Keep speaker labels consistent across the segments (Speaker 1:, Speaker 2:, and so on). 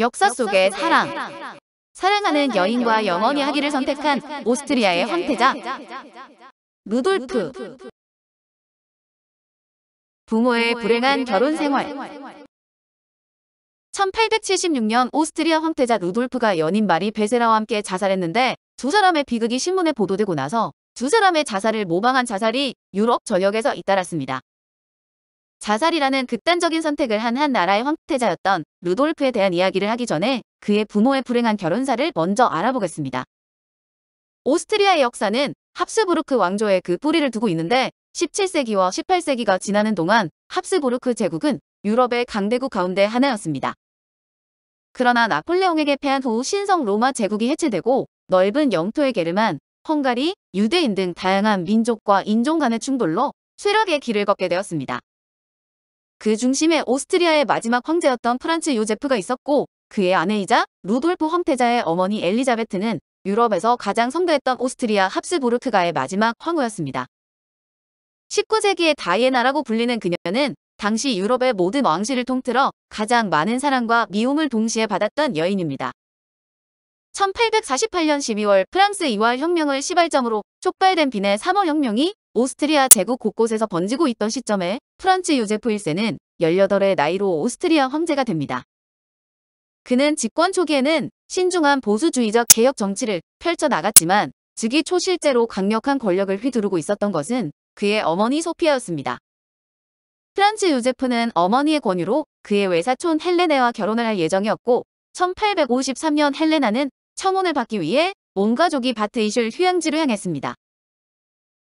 Speaker 1: 역사 속의 사랑. 사랑하는 여인과 영원히 하기를 선택한 오스트리아의 황태자 루돌프. 부모의 불행한 결혼 생활. 1876년 오스트리아 황태자 루돌프가 연인 마리 베세라와 함께 자살했는데, 두 사람의 비극이 신문에 보도되고 나서 두 사람의 자살을 모방한 자살이 유럽 전역에서 잇따랐습니다. 자살이라는 극단적인 선택을 한 나라의 황태자였던 루돌프에 대한 이야기를 하기 전에 그의 부모의 불행한 결혼사를 먼저 알아보겠습니다. 오스트리아의 역사는 합스부르크 왕조의 그 뿌리를 두고 있는데, 17세기와 18세기가 지나는 동안 합스부르크 제국은 유럽의 강대국 가운데 하나였습니다. 그러나 나폴레옹에게 패한 후 신성 로마 제국이 해체되고 넓은 영토의 게르만, 헝가리, 유대인 등 다양한 민족과 인종 간의 충돌로 쇠락의 길을 걷게 되었습니다. 그 중심에 오스트리아의 마지막 황제였던 프란츠 요제프가 있었고, 그의 아내이자 루돌프 황태자의 어머니 엘리자베트는 유럽에서 가장 성대했던 오스트리아 합스부르크가의 마지막 황후였습니다. 19세기의 다이애나라고 불리는 그녀는 당시 유럽의 모든 왕실을 통틀어 가장 많은 사랑과 미움을 동시에 받았던 여인입니다. 1848년 12월 프랑스 이월 혁명을 시발점으로 촉발된 빈의 3월 혁명이 오스트리아 제국 곳곳에서 번지고 있던 시점에 프란츠 요제프 1세는 18의 나이로 오스트리아 황제가 됩니다. 그는 집권 초기에는 신중한 보수주의적 개혁 정치를 펼쳐나갔지만 즉위 초 실제로 강력한 권력을 휘두르고 있었던 것은 그의 어머니 소피아였습니다. 프란츠 요제프는 어머니의 권유로 그의 외사촌 헬레네와 결혼을 할 예정이었고, 1853년 헬레나는 청혼을 받기 위해 온 가족이 바트이슐 휴양지로 향했습니다.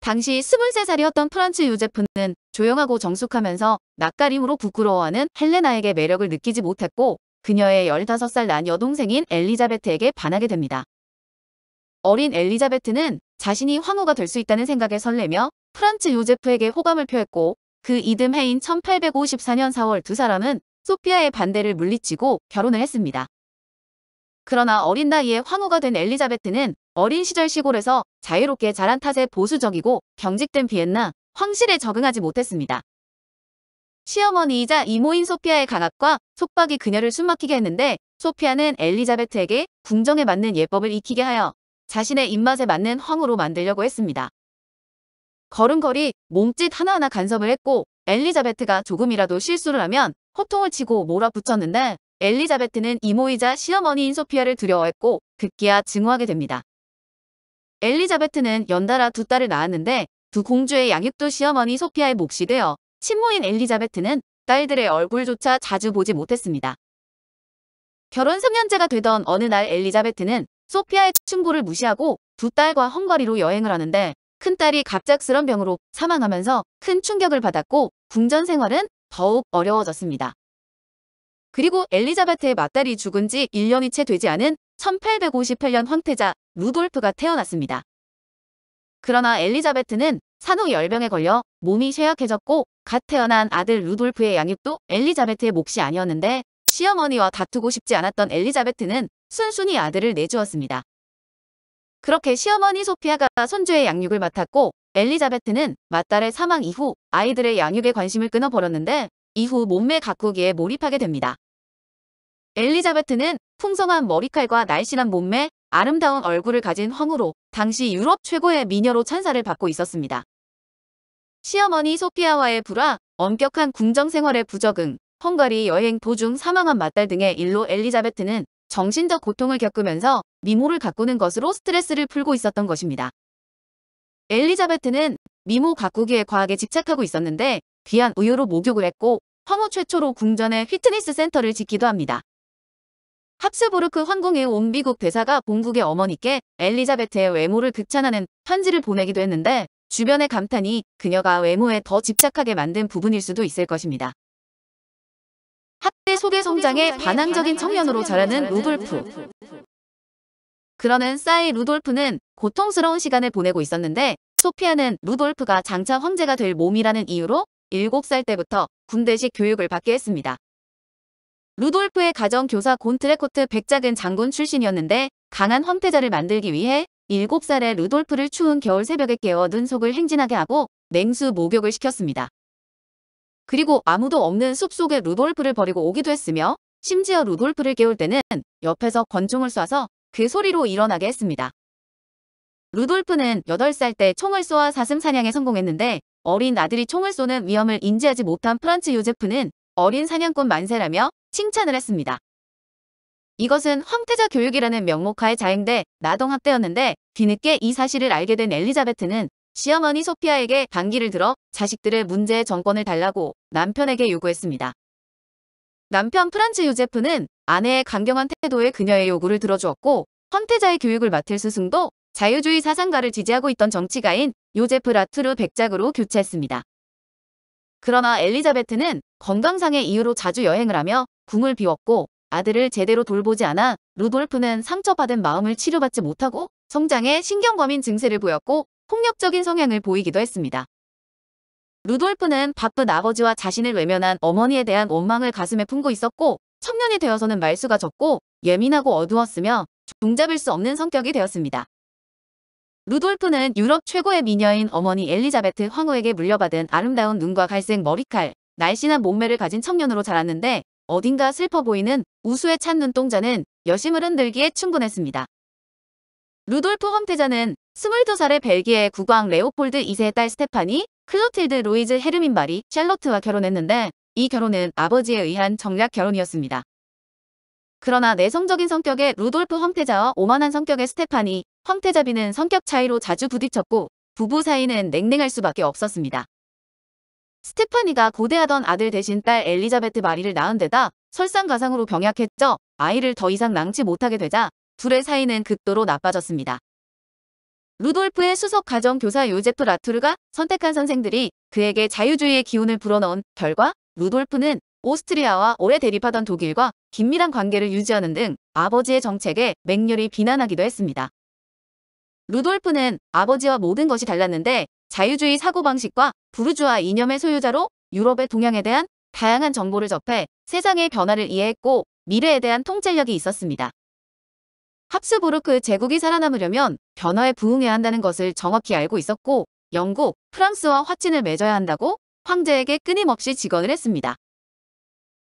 Speaker 1: 당시 23살이었던 프란츠 요제프는 조용하고 정숙하면서 낯가림으로 부끄러워하는 헬레나에게 매력을 느끼지 못했고, 그녀의 15살 난 여동생인 엘리자베트에게 반하게 됩니다. 어린 엘리자베트는 자신이 황후가 될 수 있다는 생각에 설레며 프란츠 요제프에게 호감을 표했고, 그 이듬해인 1854년 4월 두 사람은 소피아의 반대를 물리치고 결혼을 했습니다. 그러나 어린 나이에 황후가 된 엘리자베트는 어린 시절 시골에서 자유롭게 자란 탓에 보수적이고 경직된 비엔나 황실에 적응하지 못했습니다. 시어머니이자 이모인 소피아의 강압과 속박이 그녀를 숨막히게 했는데, 소피아는 엘리자베트에게 궁정에 맞는 예법을 익히게 하여 자신의 입맛에 맞는 황후로 만들려고 했습니다. 걸음걸이, 몸짓 하나하나 간섭을 했고, 엘리자베트가 조금이라도 실수를 하면 호통을 치고 몰아붙였는데, 엘리자베트는 이모이자 시어머니인 소피아를 두려워했고 급기야 증오하게 됩니다. 엘리자베트는 연달아 두 딸을 낳았는데 두 공주의 양육도 시어머니 소피아의 몫이 되어 친모인 엘리자베트는 딸들의 얼굴조차 자주 보지 못했습니다. 결혼 3년째가 되던 어느 날 엘리자베트는 소피아의 충고를 무시하고 두 딸과 헝가리로 여행을 하는데, 큰딸이 갑작스런 병으로 사망하면서 큰 충격을 받았고 궁전 생활은 더욱 어려워졌습니다. 그리고 엘리자베트의 맏딸이 죽은 지 1년이 채 되지 않은 1858년 황태자 루돌프가 태어났습니다. 그러나 엘리자베트는 산후 열병에 걸려 몸이 쇠약해졌고, 갓 태어난 아들 루돌프의 양육도 엘리자베트의 몫이 아니었는데, 시어머니와 다투고 싶지 않았던 엘리자베트는 순순히 아들을 내주었습니다. 그렇게 시어머니 소피아가 손주의 양육을 맡았고, 엘리자베트는 맏딸의 사망 이후 아이들의 양육에 관심을 끊어버렸는데, 이후 몸매 가꾸기에 몰입하게 됩니다. 엘리자베트는 풍성한 머리칼과 날씬한 몸매, 아름다운 얼굴을 가진 황후로 당시 유럽 최고의 미녀로 찬사를 받고 있었습니다. 시어머니 소피아와의 불화, 엄격한 궁정 생활의 부적응, 헝가리 여행 도중 사망한 맏딸 등의 일로 엘리자베트는 정신적 고통을 겪으면서 미모를 가꾸는 것으로 스트레스를 풀고 있었던 것입니다. 엘리자베트는 미모 가꾸기에 과하게 집착하고 있었는데, 귀한 우유로 목욕을 했고 황후 최초로 궁전의 피트니스 센터를 짓기도 합니다. 합스부르크 황궁의 온 미국 대사가 본국의 어머니께 엘리자베트의 외모를 극찬하는 편지를 보내기도 했는데, 주변의 감탄이 그녀가 외모에 더 집착하게 만든 부분일 수도 있을 것입니다. 학대 소외 성장에 반항적인 청년으로 자라는 루돌프. 그러는 싸이 루돌프는 고통스러운 시간을 보내고 있었는데, 소피아는 루돌프가 장차 황제가 될 몸이라는 이유로 7살 때부터 군대식 교육을 받게 했습니다. 루돌프의 가정 교사 곤트레코트 백작은 장군 출신이었는데, 강한 황태자를 만들기 위해 7살의 루돌프를 추운 겨울 새벽에 깨워 눈 속을 행진하게 하고 냉수 목욕을 시켰습니다. 그리고 아무도 없는 숲속에 루돌프를 버리고 오기도 했으며, 심지어 루돌프를 깨울 때는 옆에서 권총을 쏴서 그 소리로 일어나게 했습니다. 루돌프는 8살 때 총을 쏘아 사슴 사냥에 성공했는데 어린 아들이 총을 쏘는 위험을 인지하지 못한 프란츠 요제프는 어린 사냥꾼 만세라며 칭찬을 했습니다. 이것은 황태자 교육이라는 명목하에 자행돼 나동학대였는데 뒤늦게 이 사실을 알게 된 엘리자베트는 시어머니 소피아에게 반기를 들어 자식들의 문제의 정권을 달라고 남편에게 요구했습니다. 남편 프란츠 요제프는 아내의 강경한 태도에 그녀의 요구를 들어주었고 황태자의 교육을 맡을 스승도 자유주의 사상가를 지지하고 있던 정치가인 요제프 라투르 백작으로 교체했습니다. 그러나 엘리자베트는 건강상의 이유로 자주 여행을 하며 궁을 비웠고 아들을 제대로 돌보지 않아 루돌프는 상처받은 마음을 치료받지 못하고 성장에 신경과민 증세를 보였고 폭력적인 성향을 보이기도 했습니다. 루돌프는 바쁜 아버지와 자신을 외면한 어머니에 대한 원망을 가슴에 품고 있었고 청년이 되어서는 말수가 적고 예민하고 어두웠으며 종잡을 수 없는 성격이 되었습니다. 루돌프는 유럽 최고의 미녀인 어머니 엘리자베트 황후에게 물려받은 아름다운 눈과 갈색 머리칼, 날씬한 몸매를 가진 청년으로 자랐는데 어딘가 슬퍼 보이는 우수에 찬 눈동자는 여심을 흔들기에 충분했습니다. 루돌프 황태자는 22살의 벨기에 국왕 레오폴드 2세의 딸 스테파니, 클로틸드 루이즈 헤르민 마리 샬롯트와 결혼했는데 이 결혼은 아버지에 의한 정략 결혼이었습니다. 그러나 내성적인 성격의 루돌프 황태자와 오만한 성격의 스테파니, 황태자비는 성격 차이로 자주 부딪혔고 부부 사이는 냉랭할 수밖에 없었습니다. 스테파니가 고대하던 아들 대신 딸 엘리자베트 마리를 낳은 데다 설상가상으로 병약해져 아이를 더 이상 낳지 못하게 되자 둘의 사이는 극도로 나빠졌습니다. 루돌프의 수석 가정교사 요제프 라투르가 선택한 선생들이 그에게 자유주의의 기운을 불어넣은 결과 루돌프는 오스트리아와 오래 대립하던 독일과 긴밀한 관계를 유지하는 등 아버지의 정책에 맹렬히 비난하기도 했습니다. 루돌프는 아버지와 모든 것이 달랐는데 자유주의 사고방식과 부르주아 이념의 소유자로 유럽의 동향에 대한 다양한 정보를 접해 세상의 변화를 이해했고 미래에 대한 통찰력이 있었습니다. 합스부르크 제국이 살아남으려면 변화에 부응해야 한다는 것을 정확히 알고 있었고 영국, 프랑스와 화친을 맺어야 한다고 황제에게 끊임없이 직언을 했습니다.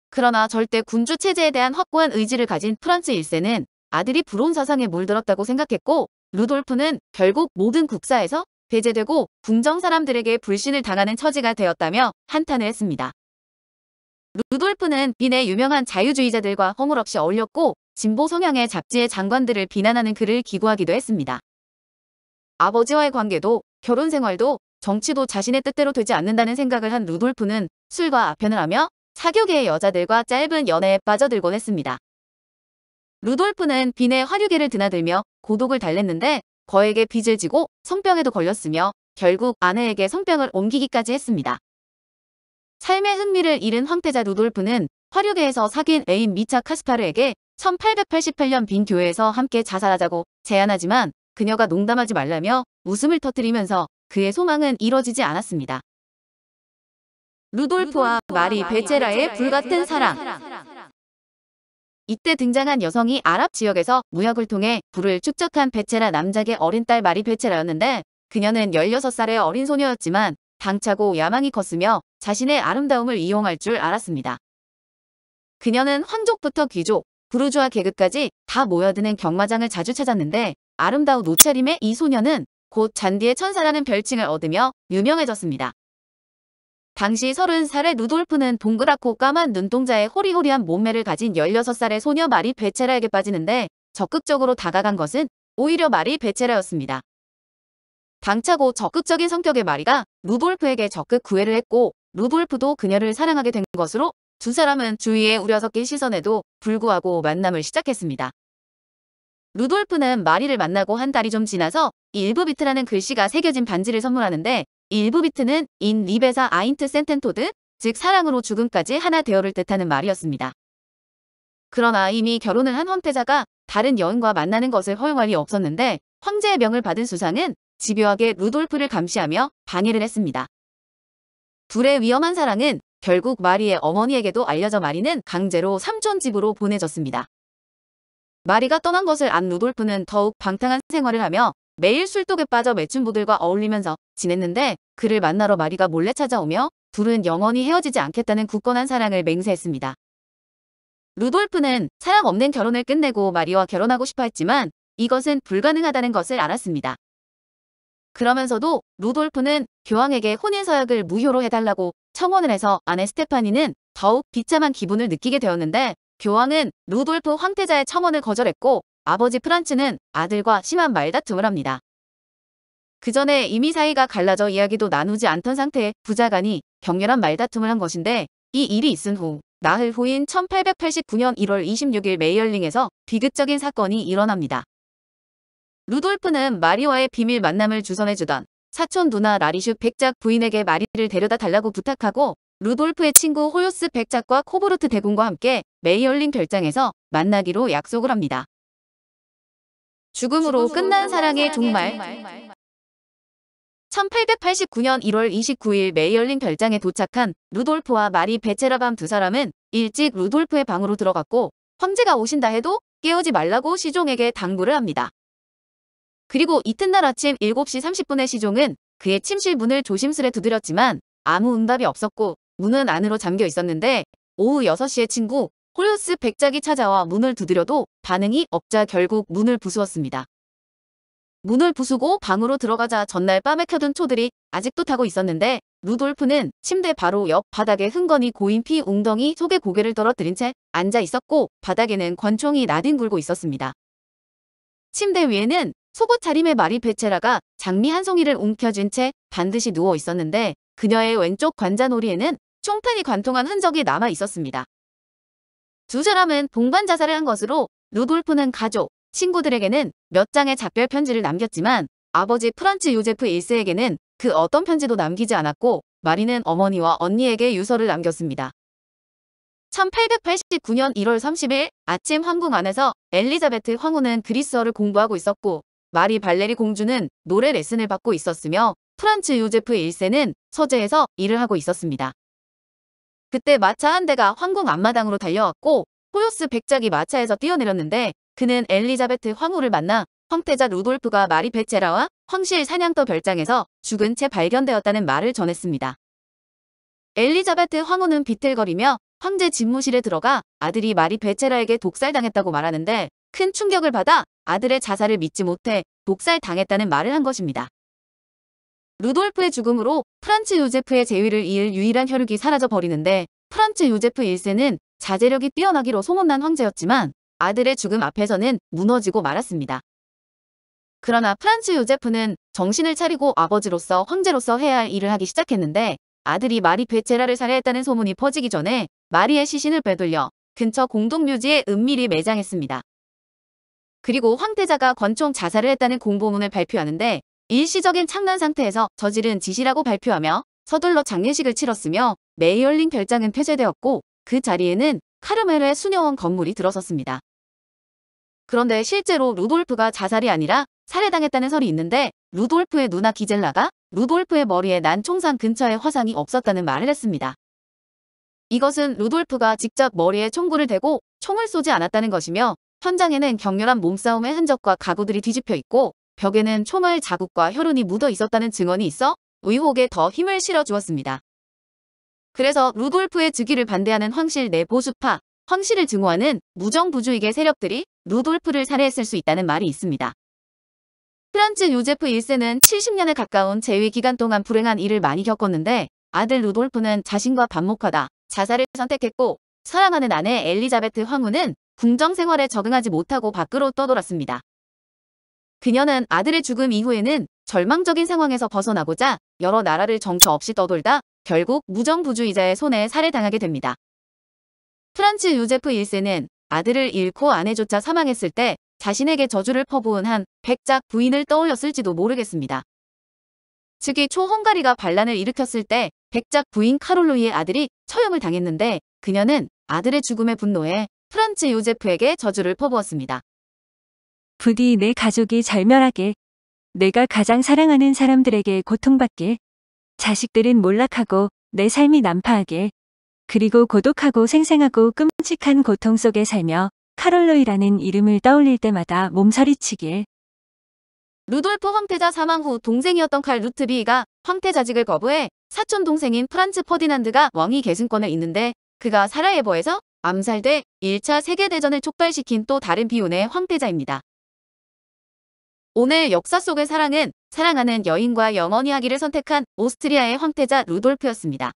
Speaker 1: 그러나 절대 군주 체제에 대한 확고한 의지를 가진 프란츠 1세는 아들이 불온 사상에 물들었다고 생각했고 루돌프는 결국 모든 국사에서 배제되고 궁정 사람들에게 불신을 당하는 처지가 되었다며 한탄을 했습니다. 루돌프는 빈의 유명한 자유주의자들과 허물없이 어울렸고 진보 성향의 잡지의 장관들을 비난하는 글을 기고하기도 했습니다. 아버지와의 관계도 결혼 생활도 정치도 자신의 뜻대로 되지 않는다는 생각을 한 루돌프는 술과 아편을 하며 사교계의 여자들과 짧은 연애에 빠져들곤 했습니다. 루돌프는 빈의 화류계를 드나들며 고독을 달랬는데 거액의 빚을 지고 성병에도 걸렸으며 결국 아내에게 성병을 옮기기까지 했습니다. 삶의 흥미를 잃은 황태자 루돌프는 화류계에서 사귄 애인 미차 카스파르에게 1888년 빈 교회에서 함께 자살하자고 제안하지만 그녀가 농담하지 말라며 웃음을 터뜨리면서 그의 소망은 이뤄지지 않았습니다. 루돌프와 마리 베체라의 불같은 사랑. 이때 등장한 여성이 아랍 지역에서 무역을 통해 부를 축적한 베체라 남작의 어린 딸 마리 베체라였는데 그녀는 16살의 어린 소녀였지만 당차고 야망이 컸으며 자신의 아름다움을 이용할 줄 알았습니다. 그녀는 황족부터 귀족, 부르주아 계급까지 다 모여드는 경마장을 자주 찾았는데 아름다운 옷차림의 이 소녀는 곧 잔디의 천사라는 별칭을 얻으며 유명해졌습니다. 당시 30살의 루돌프는 동그랗고 까만 눈동자에 호리호리한 몸매를 가진 16살의 소녀 마리 베체라에게 빠지는데 적극적으로 다가간 것은 오히려 마리 베체라였습니다. 당차고 적극적인 성격의 마리가 루돌프에게 적극 구애를 했고 루돌프도 그녀를 사랑하게 된 것으로 두 사람은 주위에 우려 섞인 시선에도 불구하고 만남을 시작했습니다. 루돌프는 마리를 만나고 한 달이 좀 지나서 일부비트라는 글씨가 새겨진 반지를 선물하는데 일부비트는 인 리베사 아인트 센텐토드, 즉 사랑으로 죽음까지 하나 되어를 뜻하는 말이었습니다. 그러나 이미 결혼을 한 황태자가 다른 여인과 만나는 것을 허용할 리 없었는데 황제의 명을 받은 수상은 집요하게 루돌프를 감시하며 방해를 했습니다. 둘의 위험한 사랑은 결국 마리의 어머니에게도 알려져 마리는 강제로 삼촌 집으로 보내졌습니다. 마리가 떠난 것을 안 루돌프는 더욱 방탕한 생활을 하며 매일 술독에 빠져 매춘부들과 어울리면서 지냈는데 그를 만나러 마리가 몰래 찾아오며 둘은 영원히 헤어지지 않겠다는 굳건한 사랑을 맹세했습니다. 루돌프는 사랑 없는 결혼을 끝내고 마리와 결혼하고 싶어 했지만 이것은 불가능하다는 것을 알았습니다. 그러면서도 루돌프는 교황에게 혼인서약을 무효로 해달라고 청원을 해서 아내 스테파니는 더욱 비참한 기분을 느끼게 되었는데 교황은 루돌프 황태자의 청원을 거절했고 아버지 프란츠는 아들과 심한 말다툼을 합니다. 그 전에 이미 사이가 갈라져 이야기도 나누지 않던 상태의 부자간이 격렬한 말다툼을 한 것인데 이 일이 있은 후 나흘 후인 1889년 1월 26일 메이얼링에서 비극적인 사건이 일어납니다. 루돌프는 마리와의 비밀 만남을 주선해주던 사촌 누나 라리슈 백작 부인에게 마리를 데려다 달라고 부탁하고 루돌프의 친구 호요스 백작과 코보르트 대공과 함께 메이얼링 별장에서 만나기로 약속을 합니다. 죽음으로 끝난 사랑의 종말. 1889년 1월 29일 메이얼링 별장에 도착한 루돌프와 마리 베체라밤 두 사람은 일찍 루돌프의 방으로 들어갔고 황제가 오신다 해도 깨우지 말라고 시종에게 당부를 합니다. 그리고 이튿날 아침 7시 30분에 시종은 그의 침실 문을 조심스레 두드렸지만 아무 응답이 없었고 문은 안으로 잠겨 있었는데 오후 6시에 친구 홀요스 백작이 찾아와 문을 두드려도 반응이 없자 결국 문을 부수었습니다. 문을 부수고 방으로 들어가자 전날 밤에 켜둔 초들이 아직도 타고 있었는데 루돌프는 침대 바로 옆 바닥에 흥건히 고인 피 웅덩이 속에 고개를 떨어뜨린 채 앉아 있었고 바닥에는 권총이 나뒹굴고 있었습니다. 침대 위에는 속옷 차림의 마리 베체라가 장미 한 송이를 움켜쥔 채 반드시 누워 있었는데 그녀의 왼쪽 관자놀이에는 총탄이 관통한 흔적이 남아 있었습니다. 두 사람은 동반 자살을 한 것으로 루돌프는 가족, 친구들에게는 몇 장의 작별 편지를 남겼지만 아버지 프란츠 요제프 1세에게는 그 어떤 편지도 남기지 않았고 마리는 어머니와 언니에게 유서를 남겼습니다. 1889년 1월 30일 아침 황궁 안에서 엘리자베트 황후는 그리스어를 공부하고 있었고 마리 발레리 공주는 노래 레슨을 받고 있었으며 프란츠 요제프 1세는 서재에서 일을 하고 있었습니다. 그때 마차 한 대가 황궁 앞마당으로 달려왔고 호요스 백작이 마차에서 뛰어내렸는데 그는 엘리자베트 황후를 만나 황태자 루돌프가 마리 베체라와 황실 사냥터 별장에서 죽은 채 발견되었다는 말을 전했습니다. 엘리자베트 황후는 비틀거리며 황제 집무실에 들어가 아들이 마리 베체라에게 독살당했다고 말하는데 큰 충격을 받아 아들의 자살을 믿지 못해 독살당했다는 말을 한 것입니다. 루돌프의 죽음으로 프란츠 요제프의 재위를 이을 유일한 혈육이 사라져 버리는데 프란츠 요제프 1세는 자제력이 뛰어나기로 소문난 황제였지만 아들의 죽음 앞에서는 무너지고 말았습니다. 그러나 프란츠 요제프는 정신을 차리고 아버지로서 황제로서 해야 할 일을 하기 시작했는데 아들이 마리 베체라를 살해했다는 소문이 퍼지기 전에 마리의 시신을 빼돌려 근처 공동묘지에 은밀히 매장했습니다. 그리고 황태자가 권총 자살을 했다는 공보문을 발표하는데 일시적인 창난 상태에서 저지른 짓이라고 발표하며 서둘러 장례식을 치렀으며 메이얼링 별장은 폐쇄되었고 그 자리에는 카르멜의 수녀원 건물이 들어섰습니다. 그런데 실제로 루돌프가 자살이 아니라 살해당했다는 설이 있는데 루돌프의 누나 기젤라가 루돌프의 머리에 난 총상 근처에 화상이 없었다는 말을 했습니다. 이것은 루돌프가 직접 머리에 총구를 대고 총을 쏘지 않았다는 것이며 현장에는 격렬한 몸싸움의 흔적과 가구들이 뒤집혀 있고 벽에는 총알 자국과 혈흔이 묻어 있었다는 증언이 있어 의혹에 더 힘을 실어주었습니다. 그래서 루돌프의 즉위를 반대하는 황실 내 보수파, 황실을 증오하는 무정부주의계 세력들이 루돌프를 살해했을 수 있다는 말이 있습니다. 프란츠 요제프 1세는 70년에 가까운 재위 기간 동안 불행한 일을 많이 겪었는데 아들 루돌프는 자신과 반목하다 자살을 선택했고 사랑하는 아내 엘리자베트 황후는 궁정 생활에 적응하지 못하고 밖으로 떠돌았습니다. 그녀는 아들의 죽음 이후에는 절망적인 상황에서 벗어나고자 여러 나라를 정처 없이 떠돌다 결국 무정부주의자의 손에 살해당하게 됩니다. 프란츠 요제프 1세는 아들을 잃고 아내조차 사망했을 때 자신에게 저주를 퍼부은 한 백작 부인을 떠올렸을지도 모르겠습니다. 즉위 초 헝가리가 반란을 일으켰을 때 백작 부인 카롤로이의 아들이 처형을 당했는데 그녀는 아들의 죽음에 분노해 프란츠 요제프에게 저주를 퍼부었습니다.
Speaker 2: 부디 내 가족이 절멸하게, 내가 가장 사랑하는 사람들에게 고통받게, 자식들은 몰락하고 내 삶이 난파하게, 그리고 고독하고 생생하고 끔찍한 고통 속에 살며 카롤로이라는 이름을 떠올릴 때마다 몸서리치길.
Speaker 1: 루돌프 황태자 사망 후 동생이었던 칼 루트비가 황태자직을 거부해 사촌 동생인 프란츠 퍼디난드가 왕위 계승권을 잇는데 그가 사라예보에서 암살돼 1차 세계대전을 촉발시킨 또 다른 비운의 황태자입니다. 오늘 역사 속의 사랑은 사랑하는 여인과 영원히 하기를 선택한 오스트리아의 황태자 루돌프였습니다.